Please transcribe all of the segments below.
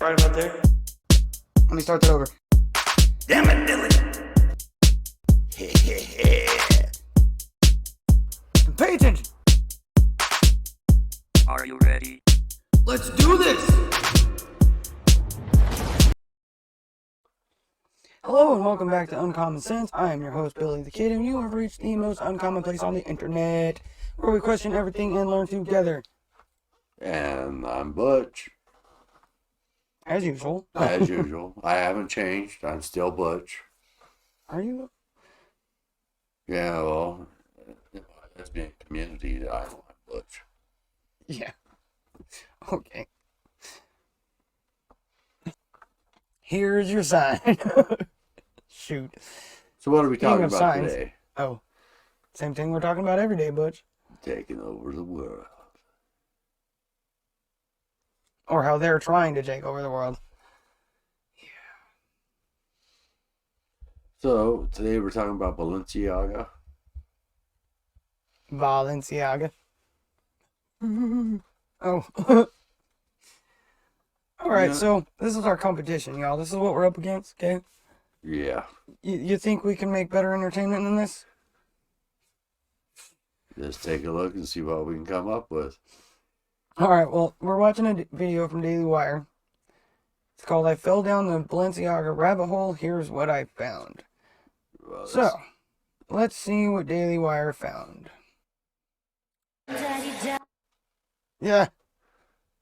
right about there. Let me start that over. Damn it, Billy. Pay attention. Are you ready? Let's do this. Hello and welcome back to Uncommon Sense. I am your host, Billy the Kid, and you have reached the most uncommon place on the internet, where we question everything and learn together. And I'm Butch. As usual. As usual. I haven't changed. I'm still Butch. Are you? Yeah, well, that's being a community that I'm Butch. Yeah. Okay. Here's your sign. Shoot. So what are we talking of about signs. today? Oh. Same thing we're talking about every day, Butch. Taking over the world. Or how they're trying to take over the world. So today we're talking about Balenciaga. Balenciaga. Oh. Alright, so this is our competition, y'all. This is what we're up against, okay? Yeah. You think we can make better entertainment than this? Let's take a look and see what we can come up with. Alright, well, we're watching a video from Daily Wire. It's called I Fell Down the Balenciaga Rabbit Hole, Here's What I Found. Well, So, let's see what Daily Wire found. Yeah,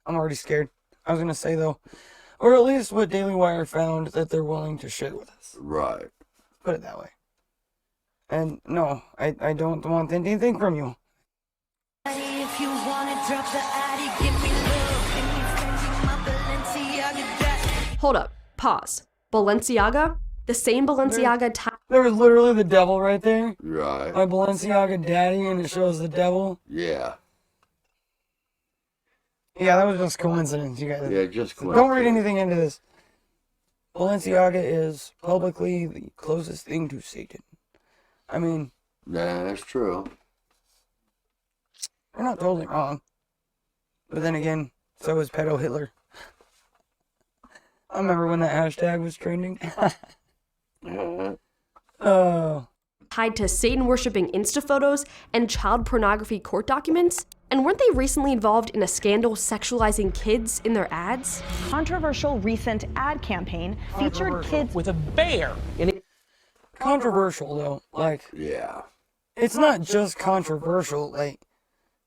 I'm already scared. I was going to say, though, or at least what Daily Wire found that they're willing to share with us. right. Put it that way. And no, I don't want anything from you. If you wanna drop the addy, give me love. Give me friends, my Balenciaga. Hold up. Pause. Balenciaga? The same Balenciaga type. There was literally the devil right there. Right. My Balenciaga daddy, and it shows the devil. Yeah. Yeah, that was just coincidence, you guys. Yeah, just So don't read anything into this. Balenciaga is publicly the closest thing to Satan. I mean, Yeah, that's true. they're not totally wrong. But then again, so is pedo Hitler. I remember when that hashtag was trending. Oh. tied to Satan worshipping Insta photos and child pornography court documents? And weren't they recently involved in a scandal sexualizing kids in their ads? Controversial recent ad campaign featured kids With a bear. Controversial, though. Like, Yeah. it's not just controversial. Like,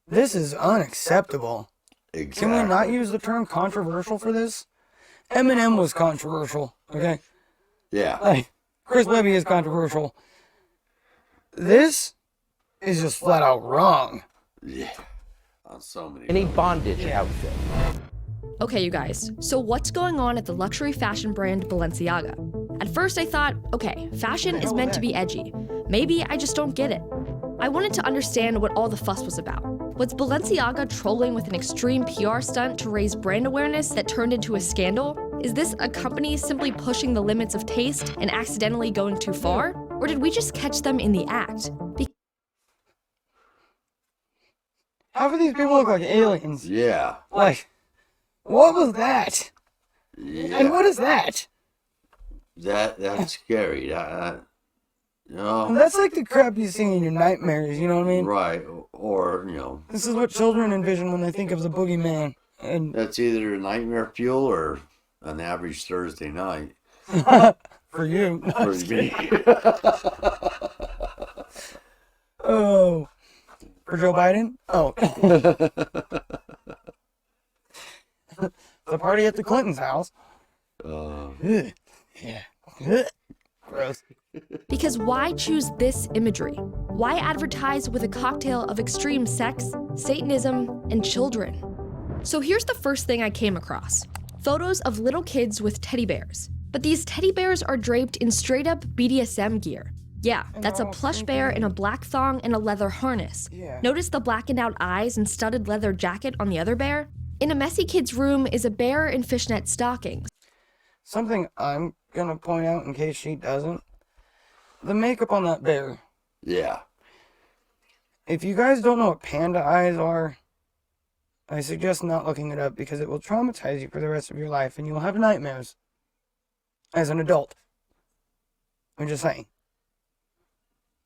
this is unacceptable. Exactly. Can we not use the term controversial for this? Eminem was controversial, okay? Yeah. Like, Chris Webby is controversial. This is just flat out wrong. Yeah. On so many. Any bondage outfit. Okay, you guys, so what's going on at the luxury fashion brand Balenciaga? At first I thought, okay, fashion is meant to be edgy. Maybe I just don't get it. I wanted to understand what all the fuss was about. Was Balenciaga trolling with an extreme PR stunt to raise brand awareness that turned into a scandal? Is this a company simply pushing the limits of taste and accidentally going too far? Or did we just catch them in the act? Half of these people look like aliens. Yeah. Like, what was that? Yeah. And what is that? That's scary. No. That's like the crap you see in your nightmares, you know what I mean? Right. Or, you know, This is what children envision when they think of the boogeyman. And that's either nightmare fuel or an average Thursday night. for you. For me. Oh. For Joe Biden? Oh. The party at the Clintons' house. Ugh. Yeah. Ugh. Gross. Because why choose this imagery? Why advertise with a cocktail of extreme sex, Satanism, and children? So here's the first thing I came across. Photos of little kids with teddy bears. But these teddy bears are draped in straight up BDSM gear. Yeah, that's a plush bear in a black thong and a leather harness. Yeah. Notice the blackened out eyes and studded leather jacket on the other bear? In a messy kid's room is a bear in fishnet stockings. Something I'm gonna point out in case she doesn't. The makeup on that bear. Yeah. If you guys don't know what panda eyes are, I suggest not looking it up because it will traumatize you for the rest of your life and you will have nightmares as an adult. I'm just saying.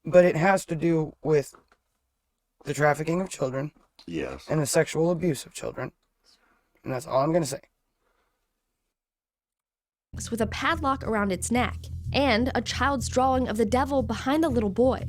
But it has to do with the trafficking of children. Yes. And the sexual abuse of children. And that's all I'm going to say. With a padlock around its neck, and a child's drawing of the devil behind the little boy.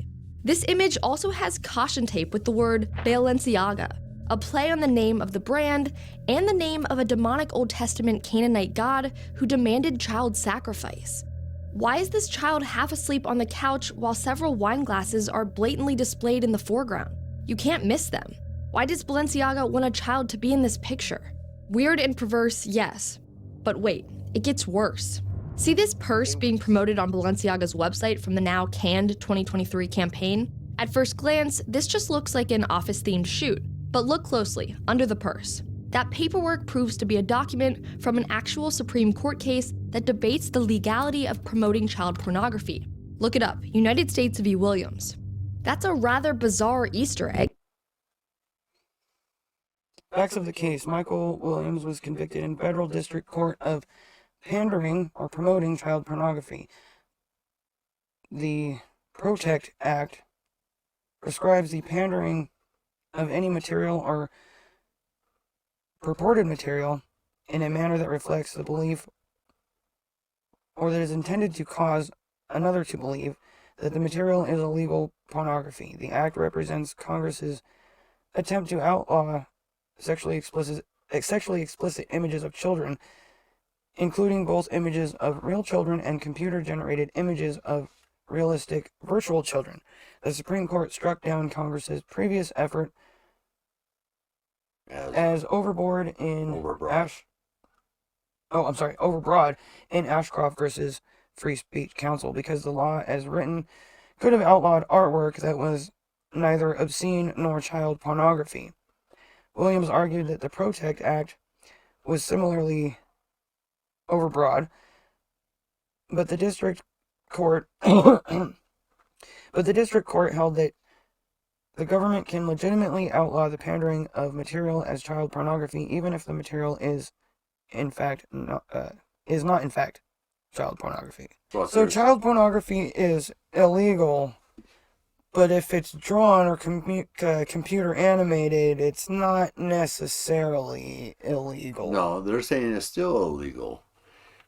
This image also has caution tape with the word Balenciaga, a play on the name of the brand and the name of a demonic Old Testament Canaanite god who demanded child sacrifice. Why is this child half asleep on the couch while several wine glasses are blatantly displayed in the foreground? You can't miss them. Why does Balenciaga want a child to be in this picture? Weird and perverse, yes. But wait, it gets worse. See this purse being promoted on Balenciaga's website from the now canned 2023 campaign? At first glance, this just looks like an office-themed shoot, but look closely, under the purse. That paperwork proves to be a document from an actual Supreme Court case that debates the legality of promoting child pornography. Look it up, United States v. Williams. That's a rather bizarre Easter egg. Facts of the case. Michael Williams was convicted in federal district court of pandering or promoting child pornography. The Protect Act prescribes the pandering of any material or purported material in a manner that reflects the belief or that is intended to cause another to believe that the material is illegal pornography. The act represents Congress's attempt to outlaw sexually explicit images of children, including both images of real children and computer-generated images of realistic virtual children. The Supreme Court struck down Congress's previous effort as overbroad in Ashcroft versus Free Speech Council because the law as written could have outlawed artwork that was neither obscene nor child pornography. Williams argued that the Protect Act was similarly overbroad, but the district court held that the government can legitimately outlaw the pandering of material as child pornography, even if the material is not in fact child pornography. So child pornography is illegal, but if it's drawn or computer animated, it's not necessarily illegal. No, they're saying it's still illegal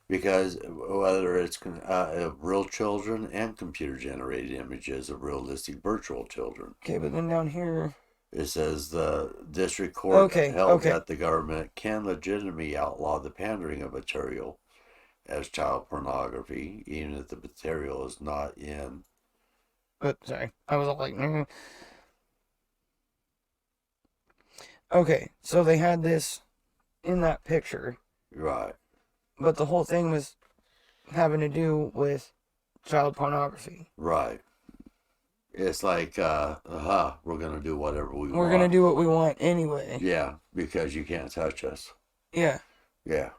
because whether it's real children and computer-generated images of realistic virtual children. Okay, but then down here it says the district court held that the government can legitimately outlaw the pandering of material as child pornography, even if the material is not in. But sorry, I was all like, Okay, so they had this in that picture. Right. But the whole thing was having to do with child pornography. Right. It's like, we're going to do whatever we want. We're going to do what we want anyway. Yeah, because you can't touch us. Yeah. Yeah.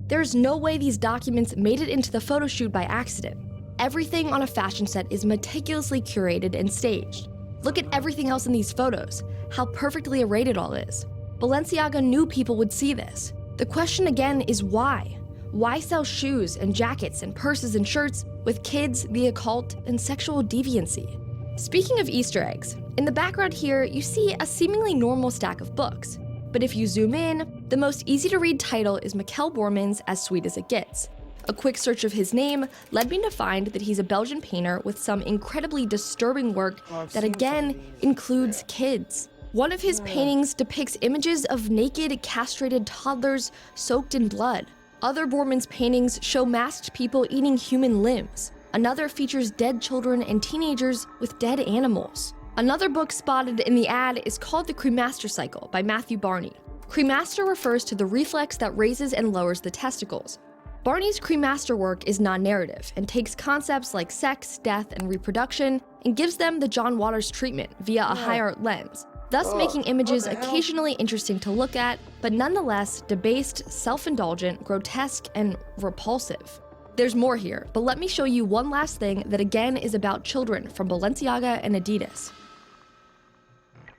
There's no way these documents made it into the photo shoot by accident. Everything on a fashion set is meticulously curated and staged. Look at everything else in these photos, how perfectly arrayed it all is. Balenciaga knew people would see this. The question again is why? Why sell shoes and jackets and purses and shirts with kids, the occult, and sexual deviancy? Speaking of Easter eggs, in the background here you see a seemingly normal stack of books. But if you zoom in, the most easy to read title is Mikkel Borman's As Sweet as It Gets. A quick search of his name led me to find that he's a Belgian painter with some incredibly disturbing work that again includes kids. One of his paintings depicts images of naked, castrated toddlers soaked in blood. Other Borman's paintings show masked people eating human limbs. Another features dead children and teenagers with dead animals. Another book spotted in the ad is called The Cremaster Cycle by Matthew Barney. Cremaster refers to the reflex that raises and lowers the testicles. Barney's cremaster work is non-narrative and takes concepts like sex, death, and reproduction and gives them the John Waters treatment via a high art lens, thus making images occasionally interesting to look at, but nonetheless debased, self-indulgent, grotesque, and repulsive. There's more here, but let me show you one last thing that again is about children from Balenciaga and Adidas.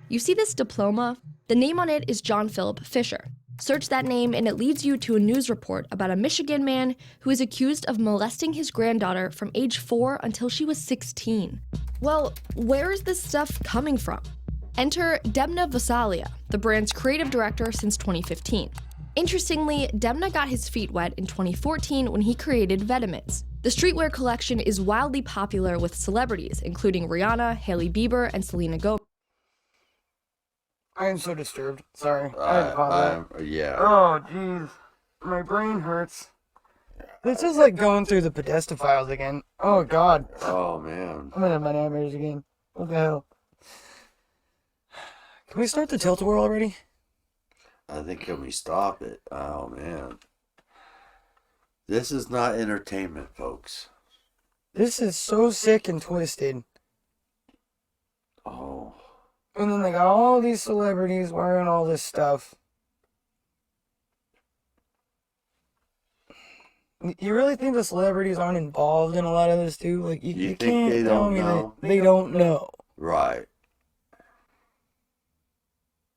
You see this diploma? The name on it is John Philip Fisher. Search that name and it leads you to a news report about a Michigan man who is accused of molesting his granddaughter from age 4 until she was 16. Well, where is this stuff coming from? Enter Demna Gvasalia, the brand's creative director since 2015. Interestingly, Demna got his feet wet in 2014 when he created Vetements. The streetwear collection is wildly popular with celebrities, including Rihanna, Hailey Bieber, and Selena Gomez. I am so disturbed. Sorry. I had to pop that. Yeah. Oh, jeez. My brain hurts. This is like going through the Podesta files again. Oh, God. Oh, man. I'm gonna have my nightmares again. What the hell? Can we start the tilt-a-whirl already? I think, can we stop it? Oh, man. This is not entertainment, folks. This is so sick and twisted. Oh. And then they got all these celebrities wearing all this stuff. You really think the celebrities aren't involved in a lot of this too? Like you can't they tell don't me know? that they don't know. Right.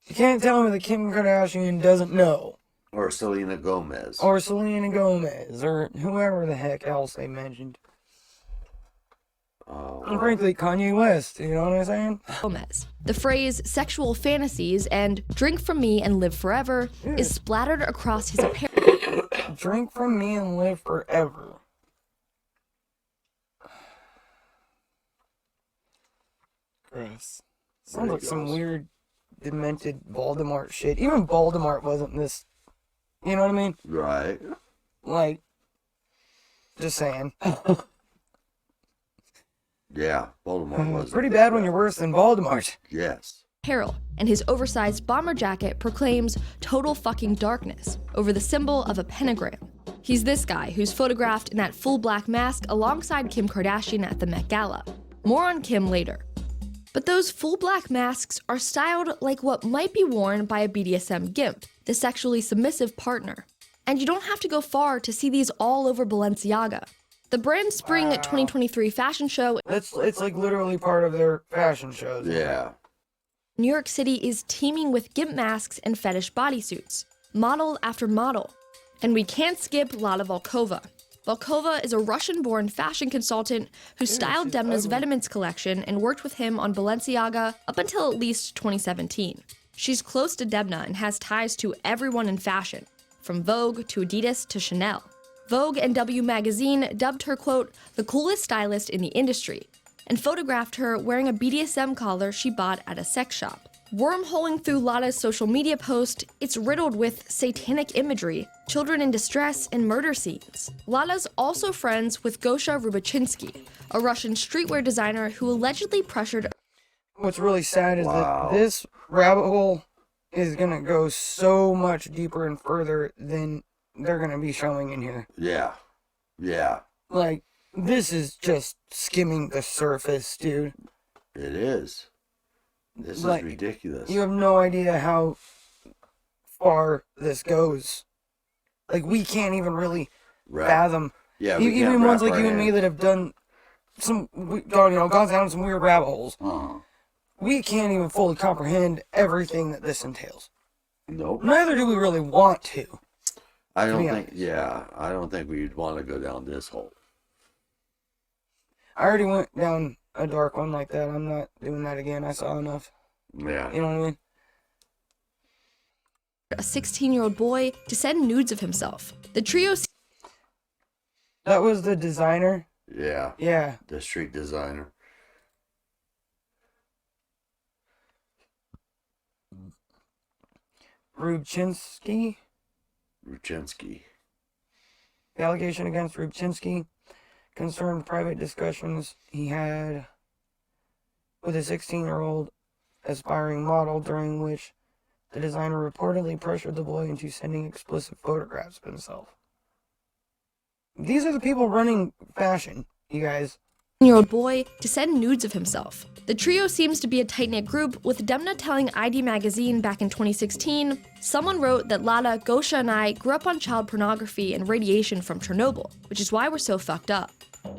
You can't tell me that Kim Kardashian doesn't know. Or Selena Gomez. Or Selena Gomez. Or whoever the heck else they mentioned. Oh. And frankly, Kanye West. You know what I'm saying? Gomez. The phrase sexual fantasies and drink from me and live forever is splattered across his apparel. Drink from me and live forever. Gross. Sounds like some weird, demented Voldemort shit. Even Voldemort wasn't this. You know what I mean? Right. Like, just saying. Yeah, Voldemort was pretty bad when you're worse than Voldemort. Yes. Apparel, and his oversized bomber jacket proclaims total fucking darkness over the symbol of a pentagram. He's this guy who's photographed in that full black mask alongside Kim Kardashian at the Met Gala. More on Kim later. But those full black masks are styled like what might be worn by a BDSM gimp, the sexually submissive partner. And you don't have to go far to see these all over Balenciaga. The brand's spring 2023 fashion show, It's like literally part of their fashion shows. Yeah. New York City, is teeming with gimp masks and fetish bodysuits, model after model. And we can't skip Lala Volkova. Volkova is a Russian-born fashion consultant who styled Demna's Vetements collection and worked with him on Balenciaga up until at least 2017. She's close to Demna and has ties to everyone in fashion, from Vogue to Adidas to Chanel. Vogue and W Magazine dubbed her, quote, the coolest stylist in the industry, and photographed her wearing a BDSM collar she bought at a sex shop. Wormholing through Lala's social media post, it's riddled with satanic imagery, children in distress, and murder scenes. Lala's also friends with Gosha Rubachinsky, a Russian streetwear designer who allegedly pressured. What's really sad is that this rabbit hole is gonna go so much deeper and further than they're gonna be showing in here. Yeah. Yeah. Like, this is just skimming the surface, dude. It is. This Like, is ridiculous. You have no idea how far this goes. Like, we can't even really fathom. Yeah, we Even can't ones wrap like our you and me hands. that have done gone down some weird rabbit holes. We can't even fully comprehend everything that this entails. Nope. Neither do we really want to. I don't be think, honest. yeah, I don't think we'd want to go down this hole. I already went down a dark one like that. I'm not doing that again. I saw enough. Yeah. You know what I mean? A 16-year-old boy to send nudes of himself. The trio. That was the designer. Yeah. Yeah. The street designer. Rubchinsky. Ruchinsky. The allegation against Rubchinsky concerned private discussions he had with a 16-year-old aspiring model, during which the designer reportedly pressured the boy into sending explicit photographs of himself. These are the people running fashion, you guys. 16-year-old boy to send nudes of himself. The trio seems to be a tight-knit group, with Demna telling ID Magazine back in 2016, someone wrote that Lala, Gosha, and I grew up on child pornography and radiation from Chernobyl, which is why we're so fucked up.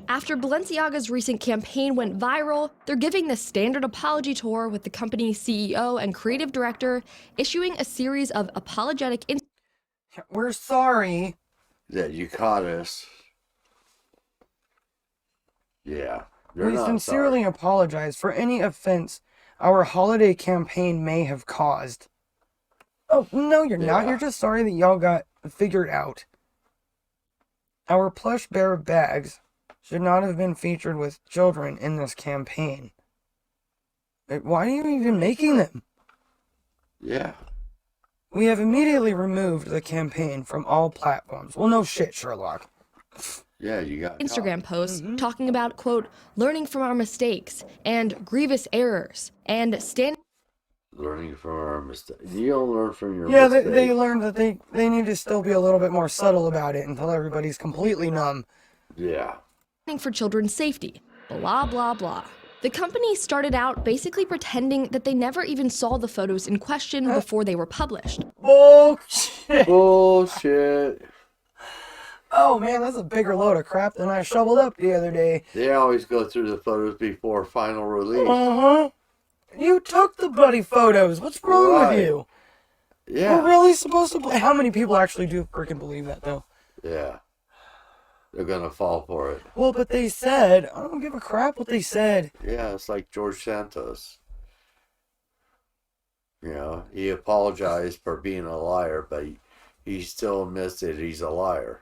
After Balenciaga's recent campaign went viral, they're giving the standard apology tour with the company's CEO and creative director issuing a series of apologetic We're sorry that you caught us. Yeah. We sincerely apologize for any offense our holiday campaign may have caused. Oh, no, you're not. You're just sorry that y'all got figured out. Our plush bear bags should not have been featured with children in this campaign. Why are you even making them? Yeah. We have immediately removed the campaign from all platforms. Well, no shit, Sherlock. Yeah, you got Instagram posts talking about, quote, learning from our mistakes and grievous errors and learning from our mistakes. You don't learn from your mistakes. Yeah, they learned that they need to still be a little bit more subtle about it until everybody's completely numb. Yeah. For children's safety, blah, blah, blah. The company started out basically pretending that they never even saw the photos in question before they were published. Bullshit. Bullshit. Oh man, that's a bigger load of crap than I shoveled up the other day. They always go through the photos before final release. Uh-huh. You took the bloody photos. What's wrong with you? Yeah. We're really supposed to how many people actually do freaking believe that though? Yeah. They're gonna fall for it. Well, but they said, I don't give a crap what they said. Yeah, it's like George Santos. You know, he apologized for being a liar, but he still admits that he's a liar.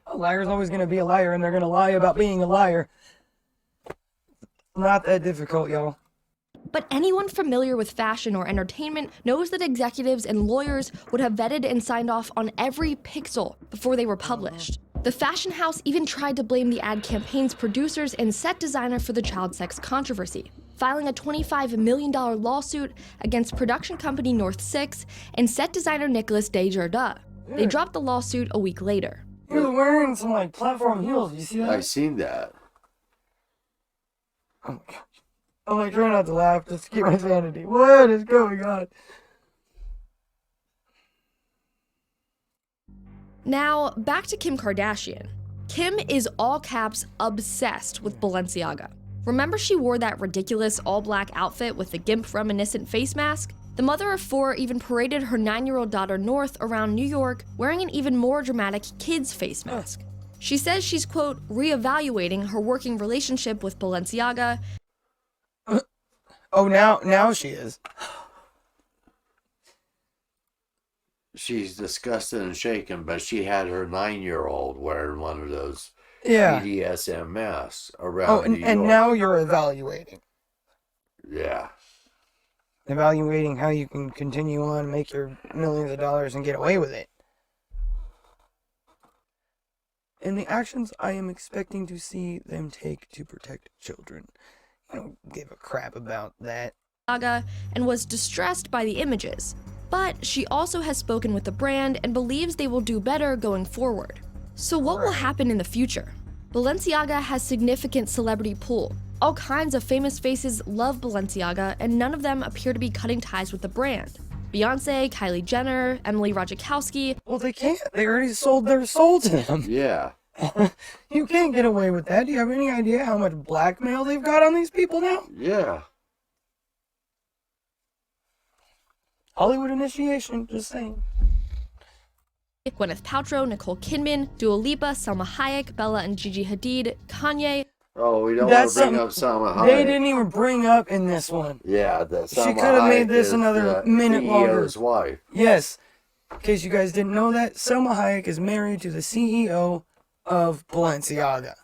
A liar's always going to be a liar, and they're going to lie about being a liar. Not that difficult, y'all. But anyone familiar with fashion or entertainment knows that executives and lawyers would have vetted and signed off on every pixel before they were published. The fashion house even tried to blame the ad campaign's producers and set designer for the child sex controversy, filing a $25 million lawsuit against production company North 6 and set designer Nicolas Desjardins. They dropped the lawsuit a week later. He was wearing some, like, platform heels. You see that? I seen that. Oh, my God. I'm, like, trying not to laugh just to keep my sanity. What is going on? Now, back to Kim Kardashian. Kim is all caps obsessed with Balenciaga. Remember she wore that ridiculous all-black outfit with the GIMP-reminiscent face mask? The mother of four even paraded her 9-year-old daughter North around New York wearing an even more dramatic kid's face mask. She says she's, quote, reevaluating her working relationship with Balenciaga. Oh, now she is. She's disgusted and shaken, but she had her 9-year-old wearing one of those BDSM masks around New York. And now you're evaluating. Yeah. Evaluating how you can continue on, make your millions of dollars, and get away with it. And the actions I am expecting to see them take to protect children. I don't give a crap about that. And was distressed by the images. But she also has spoken with the brand and believes they will do better going forward. So what will happen in the future? Balenciaga has significant celebrity pull. All kinds of famous faces love Balenciaga, and none of them appear to be cutting ties with the brand. Beyonce, Kylie Jenner, Emily Ratajkowski. Well, they can't. They already sold their soul to them. Yeah. You can't get away with that. Do you have any idea how much blackmail they've got on these people now? Yeah. Hollywood initiation, just saying. Gwyneth Paltrow, Nicole Kidman, Dua Lipa, Salma Hayek, Bella and Gigi Hadid, Kanye. Oh, we don't want to bring up Salma Hayek. They didn't even bring up in this one. Yeah, she could have made this another minute longer. CEO's wife. Yes. In case you guys didn't know that, Salma Hayek is married to the CEO of Balenciaga.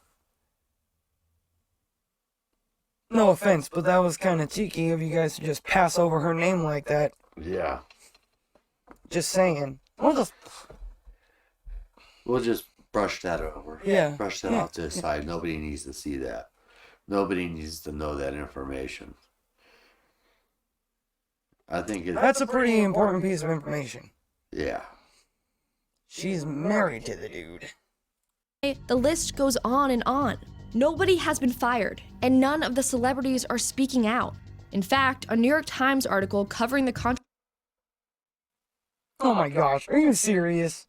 No offense, but that was kind of cheeky of you guys to just pass over her name like that. Yeah. Just saying. We'll just brush that over. Yeah. Brush that off to the side. Nobody needs to see that. Nobody needs to know that information. I think that's a pretty important piece of information. Yeah. She's married to the dude. The list goes on and on. Nobody has been fired, and none of the celebrities are speaking out. In fact, a New York Times article covering the Oh my gosh, are you serious?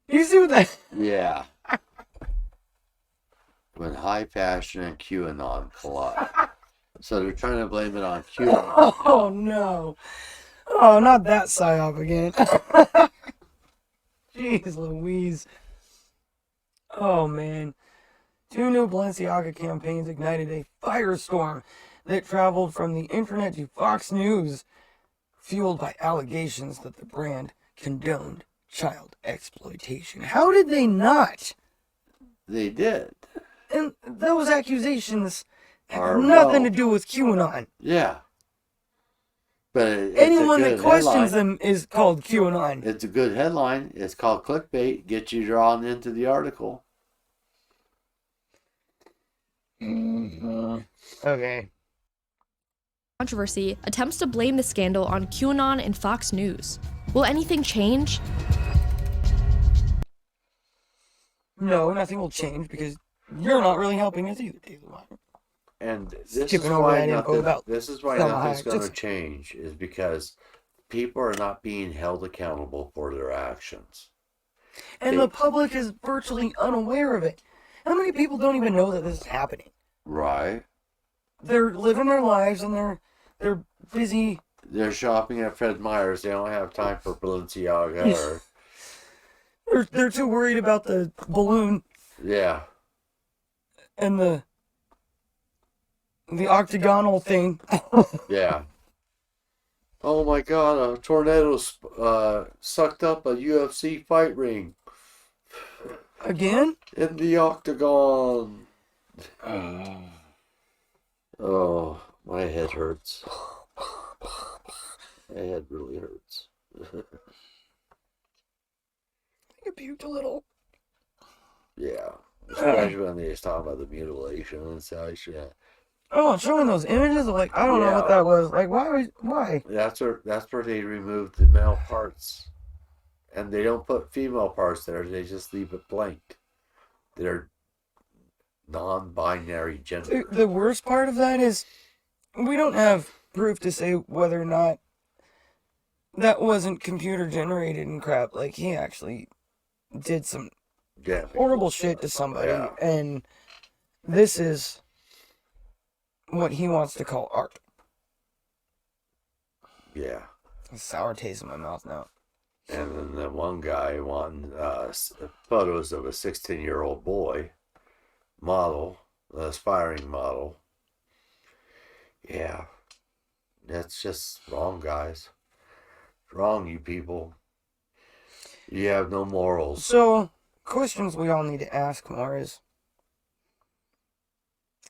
You see what that? Yeah. When high fashion and QAnon collide. So they're trying to blame it on QAnon. Oh no. Oh, not that psyop again. Jeez Louise. Oh man. 2 new Balenciaga campaigns ignited a firestorm that traveled from the internet to Fox News, fueled by allegations that the brand condoned child exploitation. How did they not? They did. And those accusations have nothing to do with QAnon. Yeah. But anyone that questions them is called QAnon. It's a good headline. It's called clickbait. Get you drawn into the article. Okay. Controversy attempts to blame the scandal on QAnon and Fox News. Will anything change? No, nothing will change because you're not really helping us either, Daily Wire. And this is why nothing's going to just change, is because people are not being held accountable for their actions. And the public is virtually unaware of it. How many people don't even know that this is happening? Right. They're living their lives and they're busy. They're shopping at Fred Meyer's. They don't have time for Balenciaga or... They're too worried about the balloon. Yeah. And the octagonal thing. Yeah. Oh my God, a tornado sucked up a UFC fight ring. Again? In the octagon. Oh, my head hurts. My head really hurts. You puked a little. Yeah. Especially when they was talking about the mutilation and such, yeah. Oh, showing those images, like, I don't know what that was. Like, why? That's where they removed the male parts. And they don't put female parts there, they just leave it blank. They're non-binary gender. The worst part of that is we don't have proof to say whether or not that wasn't computer generated and crap. Like, he actually did some horrible shit to somebody, and this is what he wants to call art. Yeah. A sour taste in my mouth now. And then the one guy wanting photos of a 16-year-old boy model, aspiring model. Yeah. That's just wrong, guys. Wrong, you people. You have no morals. So, questions we all need to ask more is,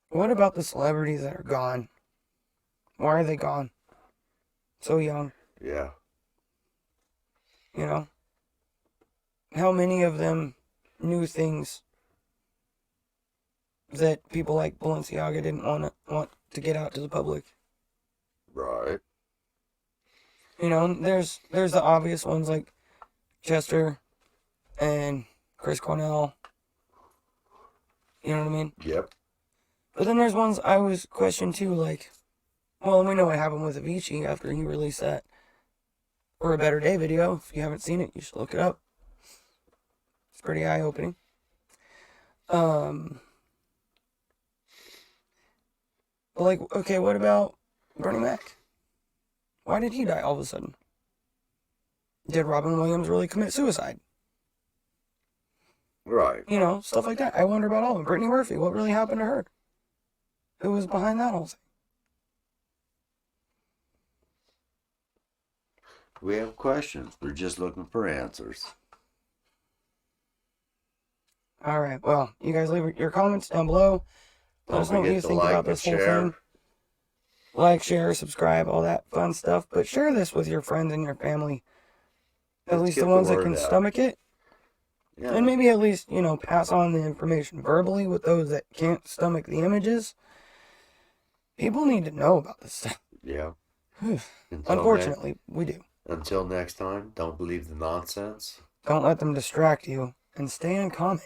what about the celebrities that are gone? Why are they gone? So young. Yeah. You know? How many of them knew things that people like Balenciaga didn't want to get out to the public? Right. You know, there's the obvious ones like Chester and Chris Cornell. You know what I mean? Yep. But then there's ones I was questioned too, like, well, we know what happened with Avicii after he released that For a Better Day video. If you haven't seen it, you should look it up. It's pretty eye-opening. But like, okay, what about Bernie Mac? Why did he die all of a sudden? Did Robin Williams really commit suicide? Right. You know, stuff like that. I wonder about all of them. Brittany Murphy, what really happened to her? Who was behind that whole thing? We have questions. We're just looking for answers. Alright, well, you guys leave your comments down below. Let us know what you think about this whole thing. Like, share, subscribe, all that fun stuff. But share this with your friends and your family. At least the ones that can stomach it. Yeah. And maybe at least, you know, pass on the information verbally with those that can't stomach the images. People need to know about this stuff. Yeah. Unfortunately, we do. Until next time, don't believe the nonsense. Don't let them distract you. And stay uncommon.